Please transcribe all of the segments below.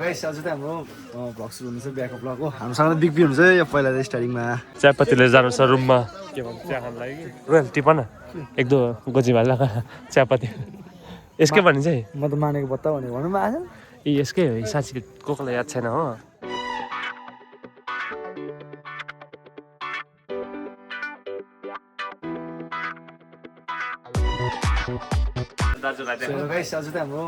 Guys आज चाहिँ हाम्रो भ्लग सुरु हुँदैछ बिहाको भ्लग हो हामीसँग बिग्बी हुन्छ यो पहिला चाहिँ स्टार्टिङमा चियापत्ती लिएर जानु छ रुममा के भन्छ चिया खान लागि रोयल टिपन एक दो गोजी भाइ लगा चियापत्ती यसकै भनिन्छ है म त मानेको बत्ता भनेको भन्नु भएको ए यसकै हो साँच्ची को कोलाई याद छैन हो गाइस आज चाहिँ हाम्रो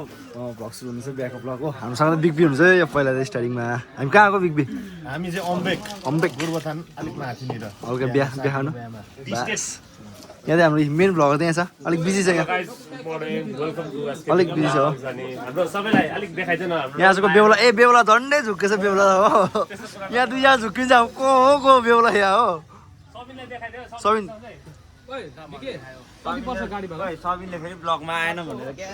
भ्लग सुरु हुँदैछ बिहाको भ्लग हो हामीसँग बिग्बी हुन्छ यो पहिला चाहिँ स्टार्टिङमा हामी कहाँ आएको बिग्बी हामी चाहिँ अम्बेक अम्बेक गोरुबथान अलिक माथिनिर हल्का बिहा खानु बस यहाँ चाहिँ हाम्रो मेन भ्लगर त्यहाँ छ अलिक बिजी छ यहाँ अलिक बिजी छ हो यहाँ आजको बेहुला ए बेहुला झन्डै झुक्केछ बेहुला हो यहाँ दुईजना झुक्किन्छ को बेहुला यहाँ हो सबिन सबिनले फेरि ब्लगमा आएन भनेर क्या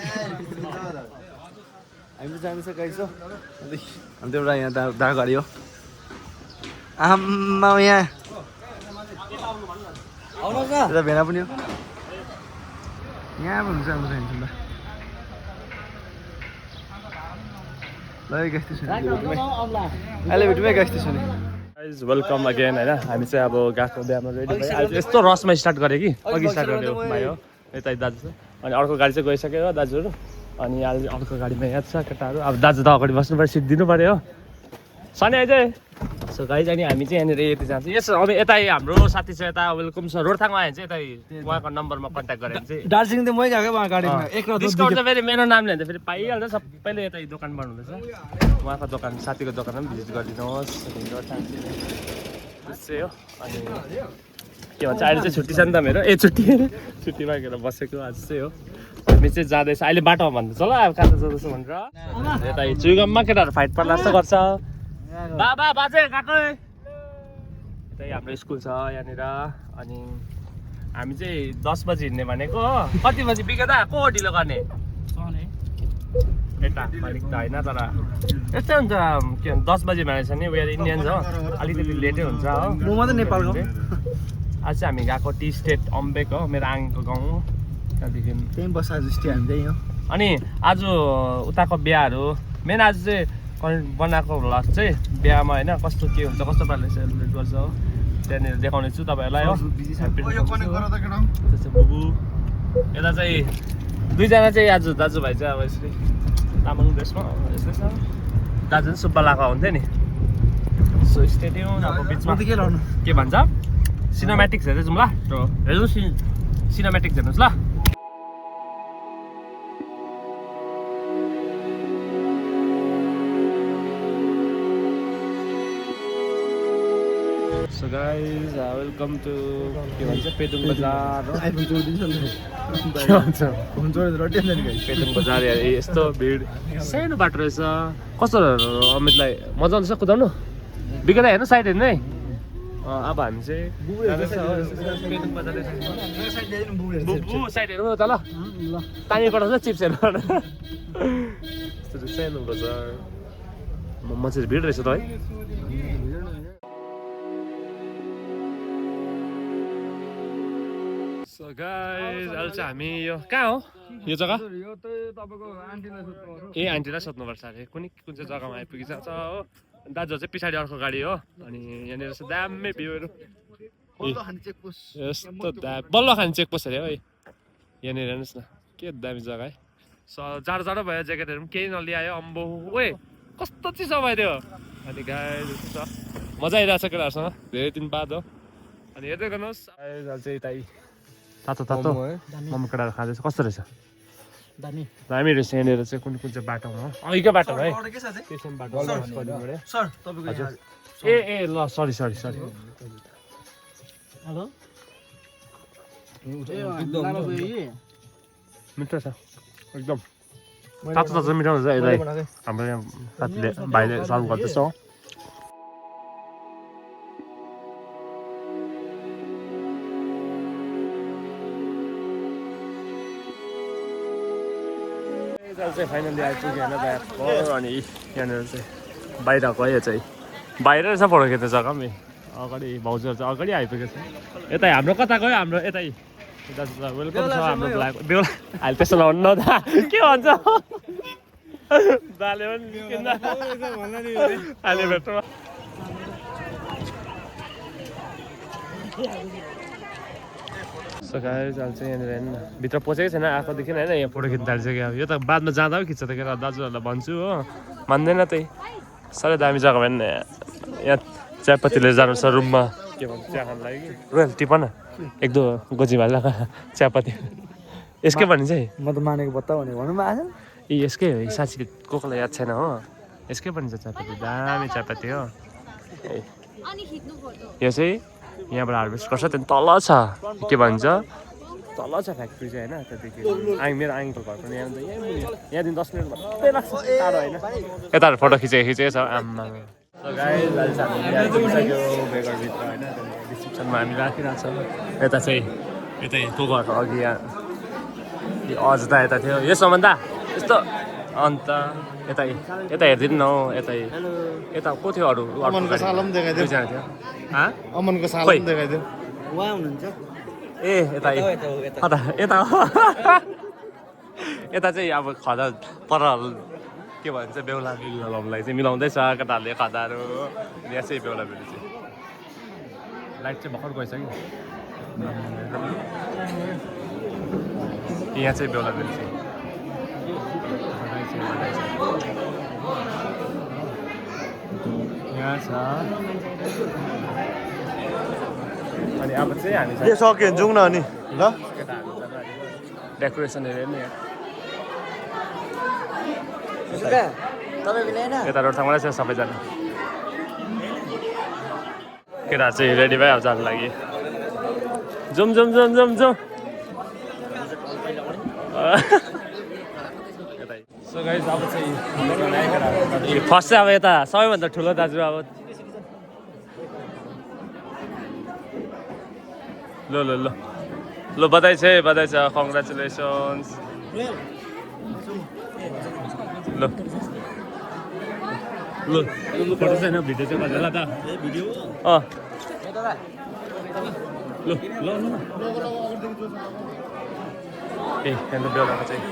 हामी त जानु छ गाइस हो हामी त एउटा यहाँ दाग गाडी हो आम्मा यहाँ यता भेना पनि हो यहाँ पनि हुन्छ हाम्रो साइन्स ल गाइस त्यसो अहिले भेटौँ गाइस त्यसो नि गाइज वेलकम अगेन होइन हामी चाहिँ अब गएको बिहामा रेडी भयो अहिले यस्तो रसमा स्टार्ट गरेँ कि अघि स्टार्ट गरेको भाइ हो यता दाजु छ अनि अर्को गाडी चाहिँ गइसक्यो हो दाजुहरू अनि अहिले अर्को गाडीमा यहाँ छ केटाहरू अब दाजु त अगाडि बस्नु पऱ्यो सिट दिनु पऱ्यो हो सनी आइज सो गाइज अनि हामी चाहिँ यहाँनिर यति जान्छौँ यस अब यता हाम्रो साथी छ यता वेलकम छ रोडथाङमा आयो भने चाहिँ यता उहाँको नम्बरमा कन्ट्याक्ट गरेर चाहिँ दार्जिलिङ त मै गएको उहाँ गाडीमा एक डिस्काउन्ट चाहिँ फेरि मेरो नामले भने फेरि पाइहाल्छ सबैले यता दोकान बनाउँदैछ उहाँको दोकान साथीको दोकानमा पनि भिजिट गरिदिनुहोस् त्यस्तै हो अनि के भन्छ अहिले चाहिँ छुट्टी छ नि त मेरो छुट्टी मागेर बसेको आज चाहिँ हो हामी चाहिँ जाँदैछ अहिले बाटोमा भन्दैछ ल अब कहाँ जाँदैछ भनेर यता चुइगममा केटाहरू फाइट पर्ला जस्तो गर्छ बाबा बाजे गएको यतै हाम्रो स्कुल छ यहाँनिर अनि हामी चाहिँ 10 बजी हिँड्ने भनेको हो कति बजी बिगेदा को ढिलो गर्ने यता अलिक त होइन तर यस्तै हुन्छ के भन्छ 10 बजी भनेको छ नि वेयर इन्डियन्स हो अलिकति लेटै हुन्छ हो म मात्रै नेपालको आज चाहिँ हामी गएको टी स्टेट अम्बेक हो मेरो आङको गाउँ त्यहाँदेखि त्यहीँ बस्दा जस्तै हामी त्यहीँ हो अनि आज उताको बिहाहरू मेन आज चाहिँ बनाएको भ्लग चाहिँ बिहामा होइन कस्तो के हुन्छ कस्तो पाराले सेलिब्रेट गर्छ हो त्यहाँनिर देखाउने छु तपाईँहरूलाई हो बुबु यता चाहिँ दुईजना चाहिँ आज दाजुभाइ चाहिँ अब यसरी तामाङ ड्रेसमा यस्तै छ दाजु चाहिँ सुब्बा लाएको हुन्थ्यो नि सो स्टेडियम अब बिचमा के लाउनु के भन्छ सिनेमेटिक्स हेर्दै जाउँ ल हेर्नु सिनेमेटिक्स हेर्नुहोस् ल So guys, welcome to के भन्छ पेदुङ बजार हो आइफोन जोडिदिन्छ नि के भन्छ फोन जोडेर रटिहाल्छ नि गाइस पेदुङ बजार यस्तो भिड सानो बाटो रहेछ कस्तो अमितलाई मजा आउँदैछ कुदाउनु बिगेर हेर्नु साइड हेर्नु है अब हामी चाहिँ पेदुङ बजार साइड हेर्नु त ल पानी पठाउँछ चिप्स हेर्नु यस्तो सानो बजार मान्छेहरू भिड रहेछ त है So guys, अहिले चाहिँ हामी यो कहाँ हो यो जग्गा यो त तपाईको आन्टीलाई सोध्नु ए आन्टीलाई सोध्नुपर्छ अरे कुन चाहिँ जग्गामा आइपुगेछ हो दाजु चाहिँ पछाडि अर्को गाडी हो अनि यहाँनिर चाहिँ दामी भ्यूहरू यस्तो बल्ल खाने चेकपोस्ट अरे है यहाँनिर हेर्नुहोस् न के दामी जग्गा है जाडो जाडो भयो ज्याकेटहरू पनि केही नलिआयो अम्बो ओए कस्तो चिसो भयो त्यो अनि गाइस यस्तो छ मजा आइरहेको छ केटाहरूसँग धेरै दिन बाद हो अनि हेर्दै गर्नुहोस् अहिले चाहिँ यतै तातो तातो मोमो केटाहरू खाँदैछ कस्तो रहेछ दामी रहेछ यहाँनिर चाहिँ कुन चाहिँ बाटोमा हो अघिकै बाटो है त्यसो बाटो सर तपाईको ए ल सरी हेलो मिठो छ एकदम तातो तातो मिठो हुन्छ यतै हाम्रो यहाँ साथीले भाइले सर्भ गर्दैछ हो चाहिँ फाइनली आइपुग्यो होइन ब्यागको अनि यहाँनिर चाहिँ बाहिरको है यो चाहिँ बाहिर रहेछ फोटो खिच्ने जग्गा पनि अगाडि भाउजूहरू चाहिँ अगाडि आइपुगेको छ यतै हाम्रो कता गयो हाम्रो यतै वेलकम छ हाम्रो बेहुला अहिले त्यस्तो नभन्नु न त के भन्छ दाले पनि निस्किँदा अहिले भेट्नु सकाएर चाल्छ यहाँनिर हेर्नु न भित्र पसेकै छैन आएकोदेखि होइन यहाँ फोटो खिच्न थालिसक्यो अब यो त बादमा जाँदा पनि खिच्छ त के दाजुहरूलाई भन्छु हो मान्दैन त्यही साह्रै दामी जग्गा भएन यहाँ चियापत्ती लिएर जानु छ रुममा के भन्छ चिया खानु लागि कि रोयल टी पन एक दो गोजी भाइ चियापत्ती यसकै भनिन्छ है म त मानेको बत्ता भने भनौँ आएछ ए यसकै हो साँच्ची को कोलाई याद छैन हो यसकै भनिन्छ चियापत्ती दामी चियापत्ती हो यो चाहिँ यहाँबाट हार्भेस्ट गर्छ त्यहाँदेखि तल छ के भन्छ तल छ फ्याक्ट्री चाहिँ होइन त्यहाँदेखि मेरो आङको घर पनि यहाँदेखि 10 मिनट मात्रै लाग्छ टाढो होइन यता फोटो खिचेको छ आम्मा बेगरभित्र होइन रिसेप्सनमा हामी राखिरहेको छौँ यता चाहिँ यतै को घर अघि यहाँ अझ त यता थियो यसमा त यस्तो अन्त यता यता हेरिदिनु न हौ यता को थियो अरू अमनको सालो पनि देखाइदियो दुईजना थियो अमनको सालो पनि देखाइदियो उहाँ हुनुहुन्छ ए यता यता यता चाहिँ अब खदा पर के भन्छ बेहुला मिलाउनुलाई चाहिँ मिलाउँदैछ केटाहरूले खदाहरू यहाँ चाहिँ बेहुला बेहुली चाहिँ लाइट चाहिँ भर्खर गइसक्यो यहाँ चाहिँ बेहुला बेहुली चाहिँ यहाँ छ अनि अब चाहिँ हामी के सक्यो जाउँ न अनि ल डेकोरेसनहरू हेर्ने तपाईँ यता रोडथाङबाट छ सबैजना केटा चाहिँ रेडी भयो अब जानु लागि जाउँ जाउँ जाउँ जाउँ जाउँ सो गाइस अब चाहिँ फर्स्ट चाहिँ अब यता सबैभन्दा ठुलो दाजु अब ल ल ल ल बधाई छ कङ्ग्रेचुलेसन्स ल ल फोटो छैन भिडियो चाहिँ गर्दैन त भिडियो अँ ल ल ए त्यहाँदेखि बेहुलाको चाहिँ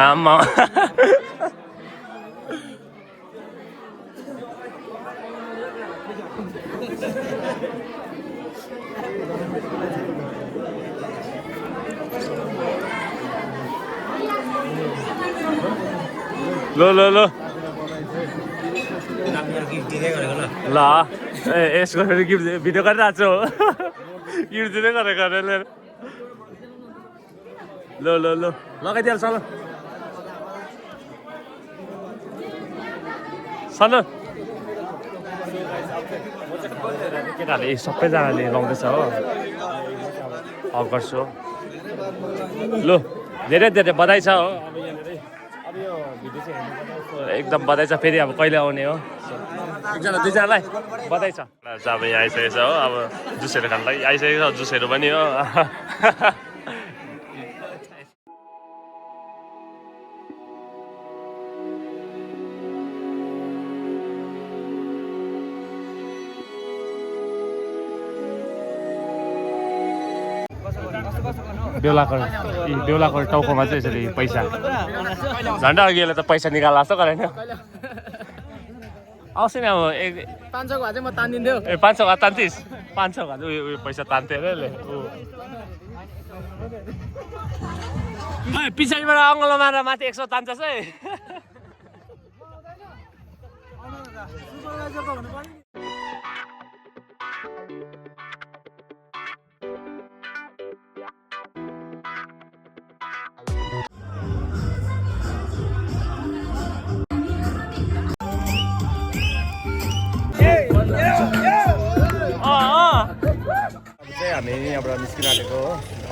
आमा ल ल ल ल ए यसको फेरि गिफ्ट भिडियो गरिरहेको छु गिफ्ट दिँदै गरेको ल ल ल लगाइदिइहाल्छ ल सन केटाहरूले सबैजनाले लाउँदैछ हो हक गर्छु ल धेरै धेरै बधाई छ हो अब यहाँनिर अब यो भिडियो चाहिँ एकदम बधाई छ फेरि अब कहिले आउने हो एकजना दुईजनालाई बधाई छ अब यहाँ आइसकेको छ हो अब जुसहरू खानु लागि आइसकेको छ जुसहरू पनि हो बेहुलाको टाउकोमा चाहिँ यसरी पैसा झन्डा अघिले त पैसा निकाल्ला जस्तो गरेन आउँछ नि अब 500 भए चाहिँ म तानिदिन्थ्यो ए 500 भए तान्थिस् 500 भए उयो पैसा तान्थ्यो अरे पछाडिबाट अङ्गलो मारेर माथि 100 तान्छस् है हामी यहाँबाट निस्किरहेको हो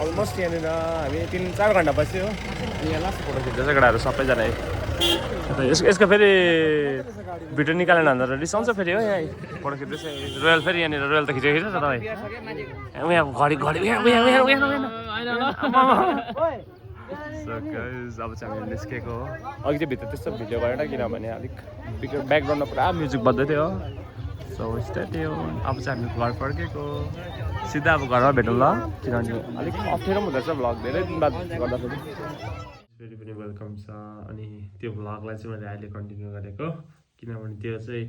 अलमोस्ट यहाँनिर हामी 3-4 घन्टा बस्यो यहाँ लास्ट फोटो खिच्दैछ केटाहरू सबैजना यसको फेरि भिडियो निकालेन भने त रिसाउँछ फेरि हो यहाँ फोटो खिच्दैछ रोयल फेरि यहाँनिर रोयल त खिचेको छ तपाईँ यहाँ घडी अब चाहिँ हामी निस्केको हो अघि चाहिँ भित्र त्यस्तो भिडियो गरेन किनभने अलिक ब्याकग्राउन्डमा पुरा म्युजिक बज्दै थियो सो स्टे अब चाहिँ हामी घर फर्केको सिधा अब घरमा भेटौँ ल किनभने अलिक अप्ठ्यारो पनि हुँदैछ भ्लग धेरै दिन बाद गर्दाखेरि फेरि पनि वेलकम छ। अनि त्यो भ्लगलाई चाहिँ मैले अहिले कन्टिन्यू गरेको किनभने त्यो चाहिँ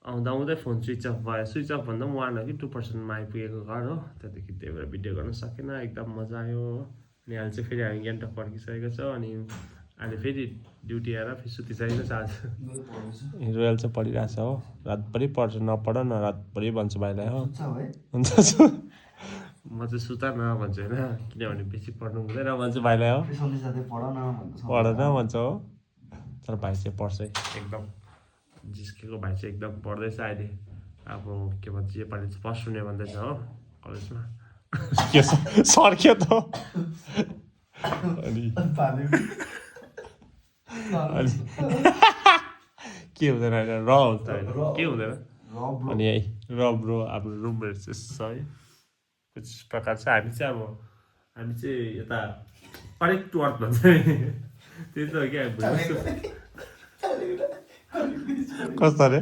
आउँदा आउँदै फोन स्विच अफ भयो। स्विच अफ भन्दा पनि 1 हो कि 2%मा आइपुगेको घर हो, त्यहाँदेखि त्यही भएर भिडियो गर्न सकेन। एकदम मजा आयो हो। अनि अहिले चाहिँ फेरि हामी गान्तोक फर्किसकेको छ। अनि अहिले फेरि ड्युटी आएर फेरि सुतिसकेको छ आज। रोयल चाहिँ पढिरहेछ हो, रातभरि पढ्छ, नपढ न रातभरि भन्छु भाइलाई हो। हुन्छ म चाहिँ सुता न भन्छु होइन, किनभने बेसी पढ्नु हुँदैन भन्छु भाइलाई हो, पढ न भन्छ हो। तर भाइ चाहिँ पढ्छ है एकदम, जिस्केको भाइ चाहिँ एकदम पढ्दैछ अहिले। अब के भन्छ योपालि चाहिँ फर्स्ट हुने भन्दैछ हो कलेजमा। के सर्क्यो त अनि के हुँदैन होइन, र हुन्छ होइन के हुँदैन। अनि है र ब्रो हाम्रो रुममेट चाहिँ छ है कुछ प्रकार छ। हामी चाहिँ यता करेक्ट वर्ड भन्छ त्यही त हो क्या। कस्तो अरे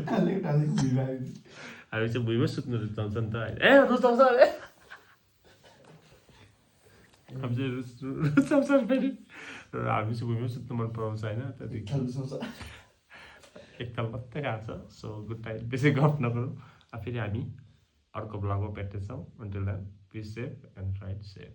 हामी चाहिँ भुइँमै सुत्नु रुचाउँछ नि त होइन। ए रुचाउँछ अरे हामी चाहिँ रुचाउँछ फेरि, र हामी चाहिँ भुइँमै सुत्नु मन पराउँछ होइन। त्यहाँदेखि एकताल मात्रै खान्छ। सो गुड नाइट, बेसी गफ नगरौँ। फेरि हामी अर्को ब्लगमा भेट्नेछौँ। Until then be safe and try to safe.